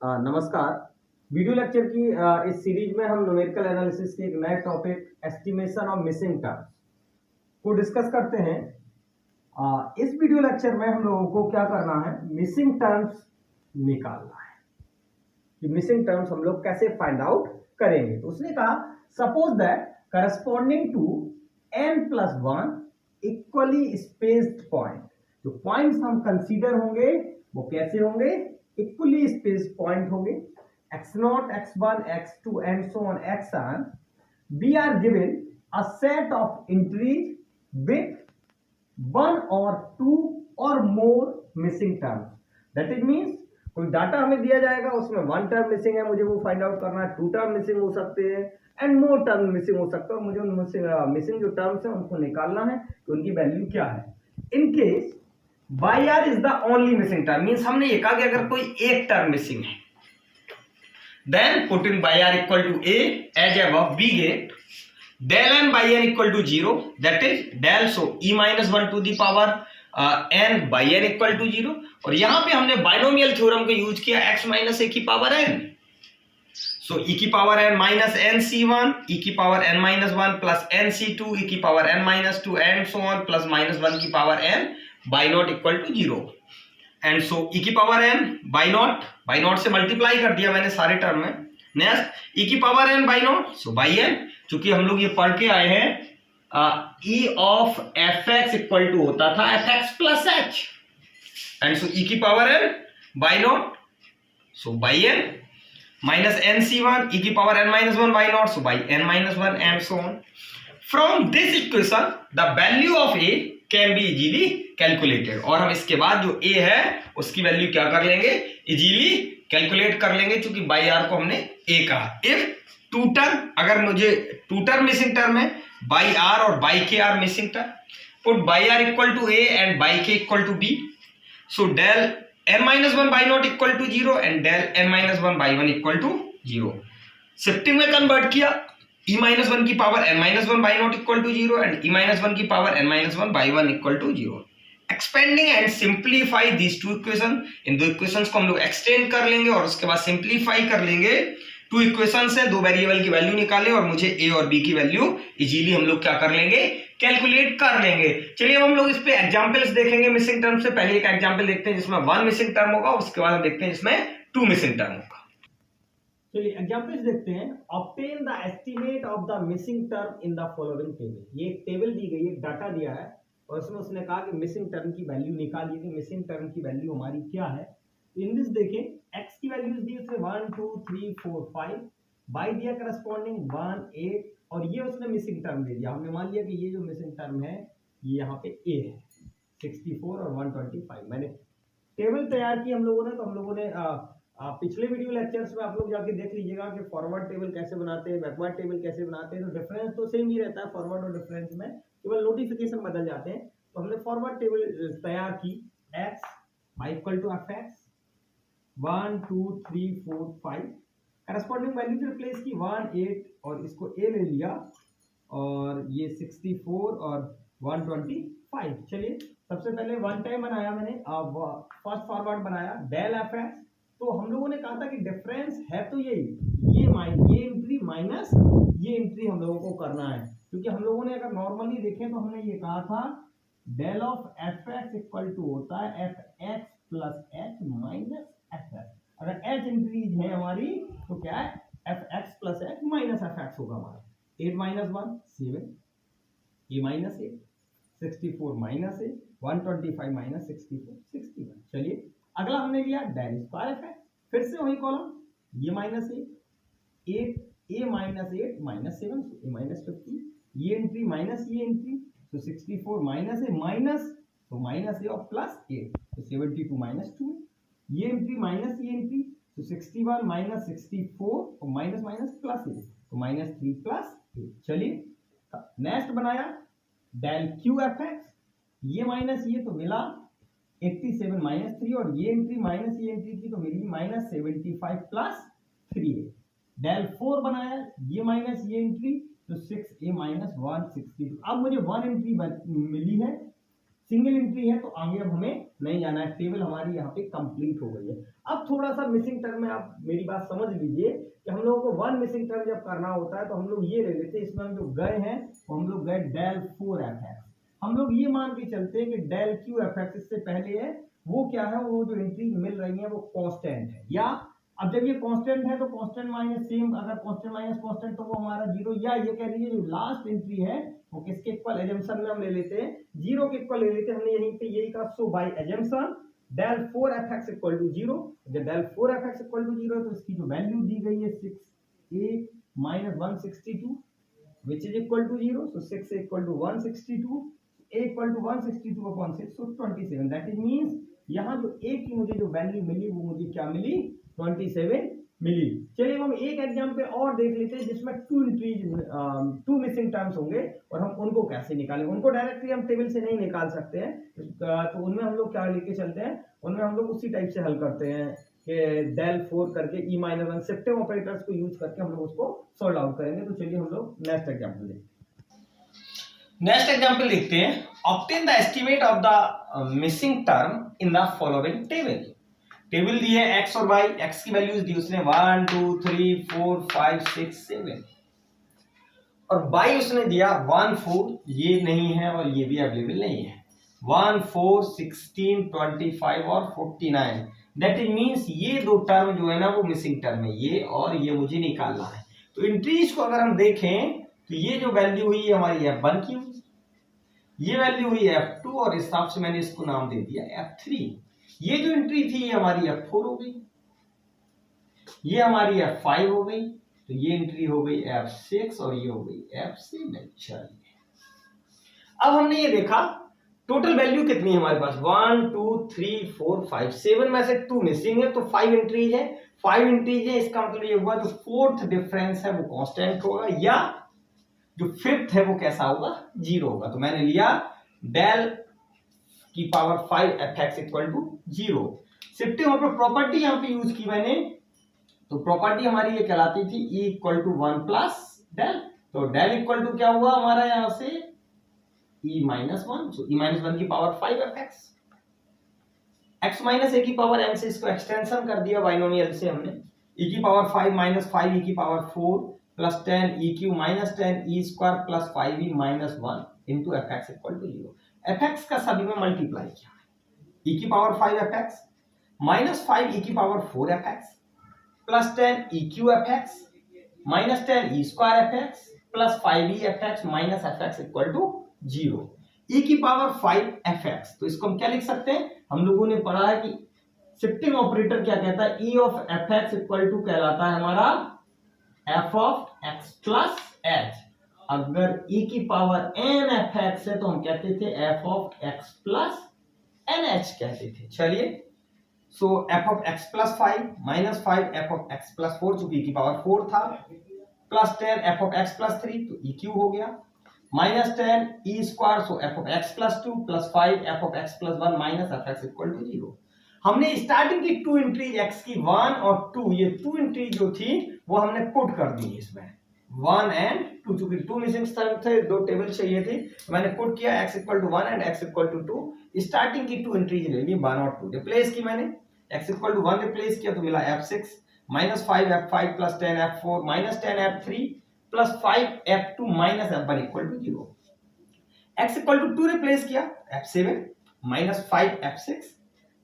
नमस्कार। Video lecture की इस सीरीज में हम न्यूमेरिकल एनालिसिस के एक नए topic estimation of missing terms को डिस्कस करते हैं। इस वीडियो लेक्चर में हम लोगों को क्या करना है, मिसिंग टर्म्स निकालना है कि मिसिंग टर्म्स हम लोग कैसे फाइंड आउट करेंगे। तो उसने कहा suppose that corresponding to n+1 equally spaced point, जो पॉइंट्स हम कंसीडर होंगे वो कैसे होंगे, इक्वली स्पेस्ड पॉइंट होंगे, x0, x1, x2 and so on xn. We are given a set of entries with one or two or more missing terms. That it means कोई data हमें दिया जाएगा, उसमें वन टर्म मिसिंग है, मुझे वो find out करना है, टू टर्म मिसिंग हो सकते हैं एंड मोर टर्म मिसिंग हो सकता है, और मुझे उन मिसिंग जो टर्म्स हैं उनको निकालना है कि उनकी वैल्यू क्या है। In case YR is the only missing term, means हमने ये कहा कि अगर कोई एक टर्म मिसिंग है, then put in YR equal to A as above, we get del n by n equal to 0, that is del so e-1 to the power n by n equal to 0, और यहां पे हमने binomial theorem को use किया x minus a की power n, सो e की power n minus nc1 e की power n minus 1 plus nc2 e की power n minus 2 and so on plus minus 1 की power n y not equal to 0, and so e की power n y nought से multiply कर दिया मैंने सारे term में। नेक्स्ट e की power n y nought, so y n, चूंकि हम लोग ये पढ़ के आए हैं e of fx equal to होता था fx plus h, and so e की power n y nought, so y n minus nc1 e की power n minus 1 y nought, so y n minus 1 and so on. From this equation the value of a can be easily calculated, और हम इसके बाद जो a है उसकी value क्या कर लेंगे, इजीली कैलकुलेट कर लेंगे, क्योंकि बाई आर को हमने a कहा। इफ टू टर्म, अगर मुझे टू टर्म मिसिंग टर्म है, बाई आर और y k r missing term, put y r equal to a and y k equal to b, so del n-1 y not equal to 0 and del n-1 y 1 equal to 0। Shifting में convert किया, e-1 की power n-1 y not equal to 0 and e-1 की power n-1 y 1 equal to 0। Expanding and simplify these two equation, इन दो equations को हम लोग extend कर लेंगे और उसके बाद सिंप्लीफाई कर लेंगे। टू इक्वेशन से दो वेरिएबल की वैल्यू निकालें और मुझे a और b की वैल्यू इजीली हम लोग क्या कर लेंगे, कैलकुलेट कर लेंगे। चलिए अब हम लोग इस पे एग्जांपल्स देखेंगे मिसिंग टर्म से। पहले एक एग्जांपल देखते हैं जिसमें वन मिसिंग टर्म होगा, उसके बाद हम देखते हैं जिसमें टू मिसिंग टर्म होगा। चलिए एग्जांपल्स देखते हैं। Obtain the estimate of the missing term in the following table. ये एक टेबल दी गई है, डाटा दिया है और उसमें उसने कहा कि मिसिंग टर्म की वैल्यू निकालिए कि मिसिंग टर्म की वैल्यू हमारी क्या है। इन दिस देखें, x की वैल्यूज दी उसने 1 2 3 4 5, y दिया करस्पॉन्डिंग 1 8, और ये उसने मिसिंग टर्म दे दिया। हमने मान लिया कि ये जो मिसिंग टर्म है ये यहाँ पे a है, 64 और 125। मैंने टेबल तैयार की हम लोगों ने, तो हम लोगों ने पिछले वीडियो लेक्चर्स में आप लोग जाके देख लीजिएगा कि फॉरवर्ड टेबल कैसे बनाते हैं, बैकवर्ड टेबल कैसे बनाते हैं। तो डिफरेंस तो सेम ही रहता है फॉरवर्ड और डिफरेंस में, केवल नोटिफिकेशन बदल जाते हैं। तो हमने फॉरवर्ड टेबल तैयार की, x equal to fx 1 2 3 4 5, corresponding value से रिप्लेस की 1 8 और इसको a ले लिया, और ये 64 और 125। चलिए सबसे पहले वन टाइम बनाया मैंने, अब फर्स्ट फॉरवर्ड बनाया डेल fx। तो हम लोगों ने कहा था कि डिफरेंस है तो यही, ये एंट्री माइनस ये एंट्री हम लोगों को करना है, क्योंकि हम लोगों ने अगर नॉर्मली देखें तो हमने ये कहा था del of fx equal to होता है fx plus h minus fx। अगर h एंट्रीज है हमारी तो क्या है, fx plus h minus fx होगा हमारा। 8 minus 1 7, a minus 8, 64 minus a, 125 minus 64 61। चलिए अगला हमने लिया डेल स्क्वायर fx, फिर से वही कॉलम, ये minus 8 a minus 8 minus 7, a minus 15, ये एंट्री माइनस ये एंट्री, तो 64 माइनस a माइनस, तो माइनस a और प्लस 8, तो 72 माइनस 2, ये एंट्री माइनस ये एंट्री, तो 61 माइनस 64 और माइनस माइनस प्लस 8, तो माइनस 3 प्लस 8। चलिए नेक्स्ट बनाया डेल क्यू fx, ये माइनस ये तो मिला 87 माइनस 3, और ये एंट्री माइनस ये एंट्री की तो मिली माइनस 75 प्लस 3a। डेल 4 बनाया, ये माइनस ये एंट्री तो 6a माइनस 162। अब मुझे वन एंट्री मिली है, सिंगल एंट्री है तो आगे अब हमें नहीं जाना है, टेबल हमारी यहाँ पे कंप्लीट हो गई है। अब थोड़ा सा मिसिंग टर्म में आप मेरी बात समझ लीजिए कि हम लोगों को वन मिसिंग टर्म जब करना होता है तो हम लोग ये ले लेते हैं, इसमें हम जो गए हैं वो हम लोग गए del 4fx। हम लोग ये मान के चलते हैं कि del qfx इससे पहले है, वो क्या है, वो जो एंट्री मिल रही है वो कांस्टेंट है, या अब जब ये कांस्टेंट है तो कांस्टेंट माइनस सेम, अगर कांस्टेंट माइनस कांस्टेंट तो वो हमारा जीरो, या ये कह लीजिए जो लास्ट एंट्री है वो किसके इक्वल, एजम्पशन में हम ले लेते हैं जीरो के इक्वल ले लेते हैं। हमने यहीं पे यही कहा, so by assumption del 4fx equal to zero. जब del 4fx equal to zero तो इसकी जो वैल्यू दी गई है 6a minus 162 which is equal to 0, so 6 equal to 162, a equal to 162 upon 6, so 27, that is means यहाँ जो a की मुझे जो वैल्यू मिली वो मुझे क्या मिली, 27 मिली। चलिए हम एक एग्जाम्पल और देख लेते हैं जिसमें टू मिसिंग टर्म्स होंगे और हम उनको कैसे निकालें। उनको डायरेक्टली हम टेबल से नहीं निकाल सकते हैं, तो उनमें हम लोग क्या लेके चलते हैं, उनमें हम लोग उसी टाइप से हल करते हैं कि del 4 करके e-1 शिफ्टिंग ऑपरेटर्स को यूज करके हम लोग उसको सॉल्व आउट करेंगे। तो चलिए हम लोग नेक्स्ट एग्जांपल देखते हैं। नेक्स्ट एग्जांपल देखते हैं, obtain the estimate of the missing term in the following table. Table दी है x और y, x की वैल्यूज दी उसने 1 2 3 4 5 6 7 और y उसने दिया 1 4, ये नहीं है और ये भी अवेलेबल नहीं है, 1 4 16 25 और 49। दैट इज मींस ये दो टर्म जो है ना वो मिसिंग टर्म है, ये और ये मुझे निकालना है। तो एंट्रीज को अगर हम देखें तो ये जो वैल्यू हुई हमारी f1 की, ये वैल्यू हुई f2 और इस हिसाब से मैंने इसको नाम दे दिया f3। ये जो एंट्री थी ये हमारी f4 हो गई, ये हमारी f5 हो गई, तो ये एंट्री हो गई f6 और ये हो गई f7। चलिए अब हमने ये देखा टोटल वैल्यू कितनी है हमारे पास, 1 2 3 4 5 7 में से 2 मिसिंग है तो 5 एंट्रीज है, 5 एंट्रीज है। इसका मतलब ये हुआ जो फोर्थ डिफरेंस है वो कांस्टेंट होगा या जो फिफ्थ है वो कैसा होगा, जीरो होगा। तो मैंने लिया del की power 5 fx equal to zero. Shifting operator property यहाँ पे यूज की मैंने, तो प्रॉपर्टी हमारी ये कहलाती थी e equal to 1 plus del। तो del इक्वल टू क्या हुआ हमारा यहाँ से e-1, so e-1 की power 5 fx, x minus a की पावर m से इसको एक्सटेंशन कर दिया बाइनोमियल से हमने, e की पावर 5 माइनस 5 e की power 4 plus 10 e cube minus 10 e square plus 5e minus 1 into fx equal to 0। fx का सभी में मल्टीप्लाई किया, e की पावर 5 fx माइनस 5 e की power 4 fx plus 10 e cube fx minus 10 e square fx plus 5e fx minus fx equal to 0। e की power 5 fx, तो इसको हम क्या लिख सकते हैं, हम लोगों ने पढ़ा है कि शिफ्टिंग ऑपरेटर क्या कहता है, e of fx equal to कहलाता है हमारा f of x plus h। अगर e की पावर n fx है तो हम कहते थे f of x plus nh कहते थे। चलिए so f of x plus 5 minus 5 f of x plus 4 चूंकि e की पावर 4 था, plus 10 f of x plus 3 तो e क्यू हो गया, minus 10 e square so f of x plus 2 plus 5 f of x plus 1 minus fx equal to 0। हमने starting की 2 entries x की 1 और 2, ये 2 एंट्रीज जो थी वो हमने पुट कर दी इसमें 1 एंड 2, चूंकि 2 मिसिंग थे, 2 टेबल चाहिए थी, मैंने पुट किया x equal to 1 and x equal to 2। Starting की 2 एंट्रीज ले ली 1 और 2, रिप्लेस की मैंने, x इक्वल टू 1 रिप्लेस किया तो मिला f6 minus 5 f5 plus 10 f4 minus 10 f3 plus 5 f2 minus f1 equal to 0। x equal to 2 replace किया f7 minus 5 f6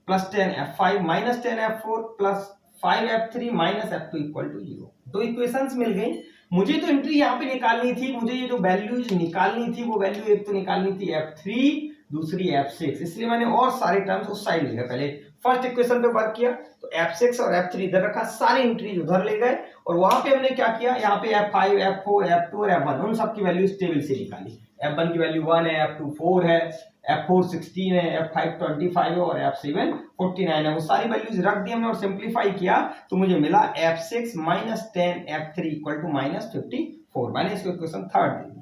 plus 10 f5 minus 10 f4 plus 5 f3 minus f2 equal to 0। दो equations मिल गई। मुझे तो entry यहाँ पे निकालनी थी, मुझे ये जो वैल्यूज निकालनी थी वो वैल्यू एक तो निकालनी थी f3, दूसरी f6, इसलिए मैंने और सारे टर्म्स उस साइड ले गए। पहले फर्स्ट इक्वेशन पे वर्क किया तो f6 और f3 इधर रखा, सारी एंट्रीज उधर ले गए और वहां पे हमने क्या किया, यहाँ पे f5 f4 f2 और f1 उन सब की वैल्यूज टेबल से निकाली। f1 की वैल्यू 1 है, f2 4 है, f4 16 है, f5 25 है और f7 49 है, वो सारी वैल्यूज रख दी हमने और सिंपलीफाई किया तो मुझे मिला f6 minus 10 f3 equal to minus 54। मैंने इसको इक्वेशन थर्ड दे दिया।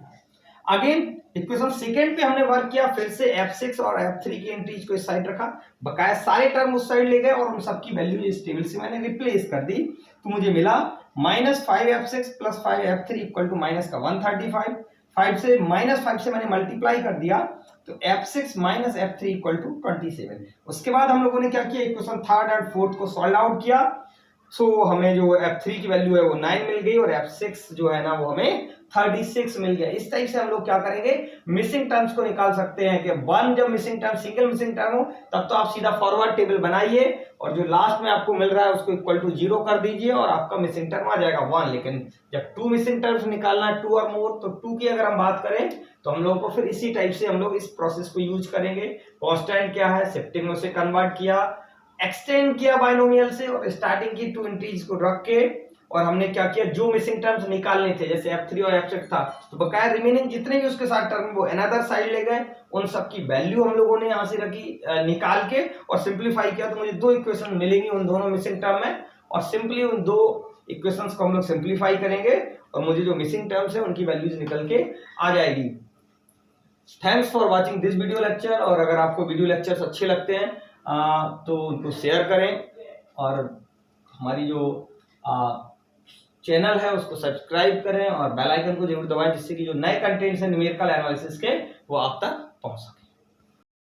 अगेन इक्वेशन सेकंड पे हमने वर्क किया, फिर से f6 और f3 की एंट्रीज को इस साइड रखा, बकाया सारे टर्म उस साइड ले गए और उन सबकी वैल्यू इस टेबल से मैंने रिप्लेस कर दी तो मुझे मिला minus 5 f6 plus 5 f3 equal to minus का 135, 5 से -5 से मैंने मल्टीप्लाई कर दिया तो f6 minus f3 equal to 27। उसके बाद हम लोगों ने क्या किया, इक्वेशन थर्ड और फोर्थ को सॉल्व आउट किया। सो हमें जो f3 की वैल्यू है वो 9 मिल गई और f6 जो है ना वो हमें 36 मिल गया। इस टाइप से हम लोग क्या करेंगे, मिसिंग टर्म्स को निकाल सकते हैं कि वन जब missing term single missing term हो तब तो आप सीधा फॉरवर्ड टेबल बनाइए और जो लास्ट में आपको मिल रहा है उसको इक्वल टू 0 कर दीजिए और आपका मिसिंग टर्म आ जाएगा 1। लेकिन जब 2 मिसिंग टर्म्स निकालना है 2 और मोर, तो 2 की अगर हम बात करें तो हम लोग को फिर इसी टाइप से हम लोग इस प्रोसेस को यूज करेंगे। कांस्टेंट क्या है, शिफ्टिंग में उसे कन्वर्ट किया, एक्सटेंड किया बाइनोमियल से और स्टार्टिंग की 2 इंटीज को रख के और हमने क्या किया, जो मिसिंग टर्म्स निकालने थे जैसे f3 और f6 था तो बकाया रिमेनिंग जितने भी उसके साथ टर्म वो अनदर साइड ले गए, उन सब की वैल्यू हम लोगों ने यहां से रखी निकाल के और सिंपलीफाई किया तो मुझे 2 इक्वेशन मिलेंगी उन दोनों मिसिंग टर्म में और सिंपली उन 2 इक्वेशंस को हम लोग सिंपलीफाई करेंगे और मुझे जो मिसिंग टर्म्स है उनकी वैल्यूज निकल के आ जाएगी। Thanks for watching this video lecture. और अगर आपको वीडियो लेक्चर्स अच्छे लगते हैं तो उनको शेयर करें और हमारी जो चैनल है उसको सब्सक्राइब करें और बेल आइकन को जरूर दबाएं जिससे कि जो नए कंटेंट्स हैं न्यूमेरिकल एनालिसिस के वो आप तक पहुंच सके।